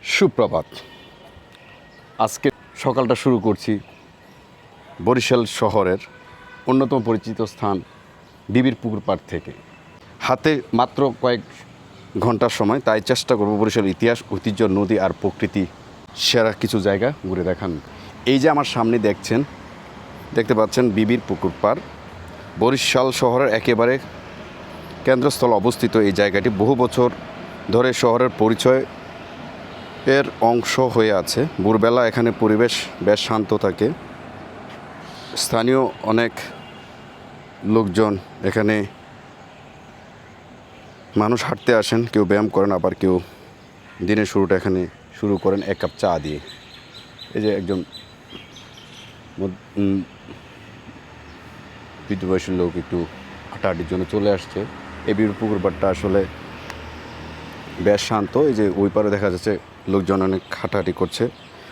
সুপ্রভাত। আজকে সকালটা শুরু করছি বরিশাল শহরের অন্যতম পরিচিত স্থান বিবির পুকুর পাড় থেকে। হাতে মাত্র কয়েক ঘন্টার সময়, তাই চেষ্টা করব বরিশাল ইতিহাস, ঐতিহ্য, নদী আর প্রকৃতি সেরা কিছু জায়গা ঘুরে দেখান। এই যে আমার সামনে দেখতে পাচ্ছেন বিবির পুকুর পাড়, বরিশাল শহরের একেবারে কেন্দ্রস্থল অবস্থিত। এই জায়গাটি বহু বছর ধরে শহরের পরিচয় এর অংশ হয়ে আছে। ভোরবেলা এখানে পরিবেশ বেশ শান্ত থাকে। স্থানীয় অনেক লোকজন এখানে মানুষ হাঁটতে আসেন, কেউ ব্যায়াম করেন, আবার কেউ দিনের শুরুটা এখানে শুরু করেন এক কাপ চা দিয়ে। এই যে একজন বৃদ্ধ বয়সের লোক একটু হাঁটাহাঁটির জন্য চলে আসছে। এই বিবির পুকুর পাড়টা আসলে বেশ শান্ত। এই যে ওই পারে দেখা যাচ্ছে লোকজন অনেক হাঁটাহাঁটি করছে।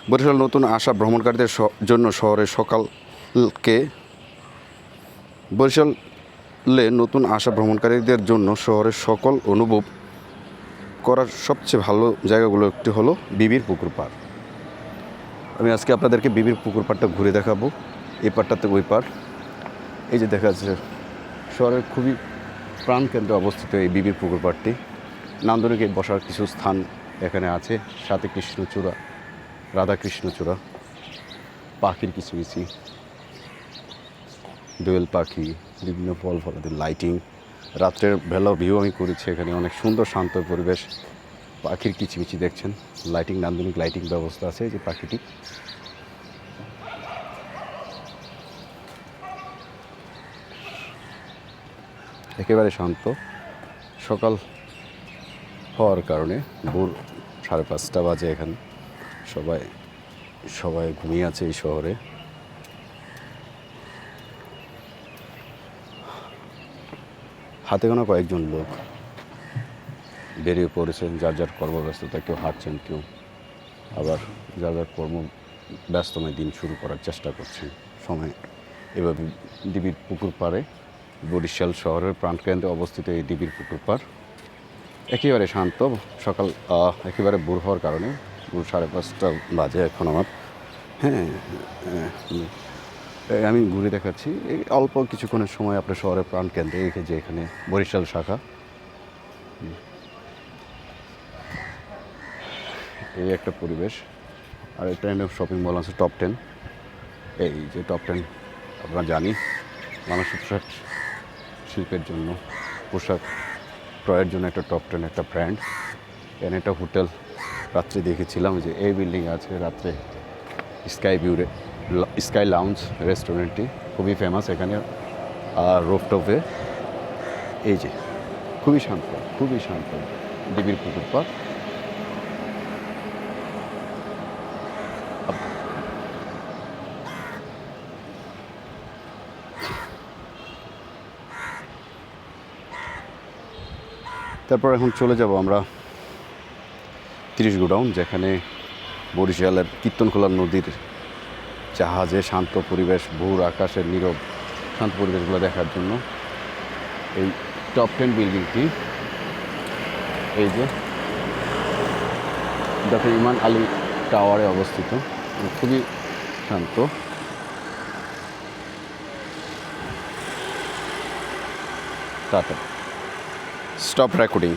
বরিশাল নতুন আসা ভ্রমণকারীদের জন্য শহরের সকালকে বরিশালে নতুন আসা ভ্রমণকারীদের জন্য শহরের সকল অনুভব করার সবচেয়ে ভালো জায়গাগুলো একটি হলো বিবির পুকুর পাড়। আমি আজকে আপনাদেরকে বিবির পুকুর পাড়টা ঘুরে দেখাবো। এই পাড়টাতে ওই পাড়। এই যে দেখা যাচ্ছে শহরের খুবই প্রাণকেন্দ্রে অবস্থিত এই বিবির পুকুর পাড়টি। নান্দনিক বসার কিছু স্থান এখানে আছে, সাথে কৃষ্ণচূড়া, রাধাকৃষ্ণচূড়া, পাখির কিচিমিচি, দোয়েল পাখি, বিভিন্ন ফল ফলাদের লাইটিং, রাত্রের বেলা ভিউ আমি করেছি। এখানে অনেক সুন্দর শান্ত পরিবেশ, পাখির কিচিমিচি দেখছেন, লাইটিং, নান্দনিক লাইটিং ব্যবস্থা আছে। এই যে পাখিটি একেবারে শান্ত। সকাল হওয়ার কারণে ভোর 5:30 বাজে। এখানে সবাই ঘুমিয়ে আছে এই শহরে। হাতে গোনা কয়েকজন লোক বেরিয়ে পড়েছেন যার যার কর্মব্যস্ততা। কেউ হাঁটছেন, কেউ আবার যার যার ব্যস্তময় দিন শুরু করার চেষ্টা করছেন। সময় এভাবে ডিবির পুকুর পাড়ে, বরিশাল শহরের প্রাণকেন্দ্রে অবস্থিত এই ডিবির পুকুর পাড় একেবারে শান্ত। সকাল একেবারে ভোর হওয়ার কারণে, ভোর 5:30 বাজে এখন আমার। আমি ঘুরে দেখাচ্ছি। এই অল্প কিছুক্ষণের সময় আপনার শহরের প্রাণকেন্দ্রে যে এখানে বরিশাল শাখা। এই একটা পরিবেশ। আর এটা শপিং মল আছে টপ 10। এই যে টপ 10 আমরা জানি মানুষ পোশাক শিল্পের জন্য, পোশাক ক্রয়ের জন্য একটা টপ 10 একটা ব্র্যান্ড। এখানে একটা হোটেল রাত্রে দেখেছিলাম যে এই বিল্ডিং আছে। রাত্রে স্কাই লাউঞ্জ রেস্টুরেন্টটি খুবই ফেমাস এখানে রোফটপে। এই যে খুবই শান্ত ডিবির পুকুর পাড়। তারপর এখন চলে যাব আমরা 30 গোডাউন, যেখানে বরিশালের কীর্তনখোলা নদীর জাহাজে শান্ত পরিবেশ, ভোর আকাশের নীরব শান্ত পরিবেশগুলো দেখার জন্য এই টপ 10 বিল্ডিংটি, এই যে ডক্টর ইমান আলী টাওয়ারে অবস্থিত, খুবই শান্ত। Tata, stop recording.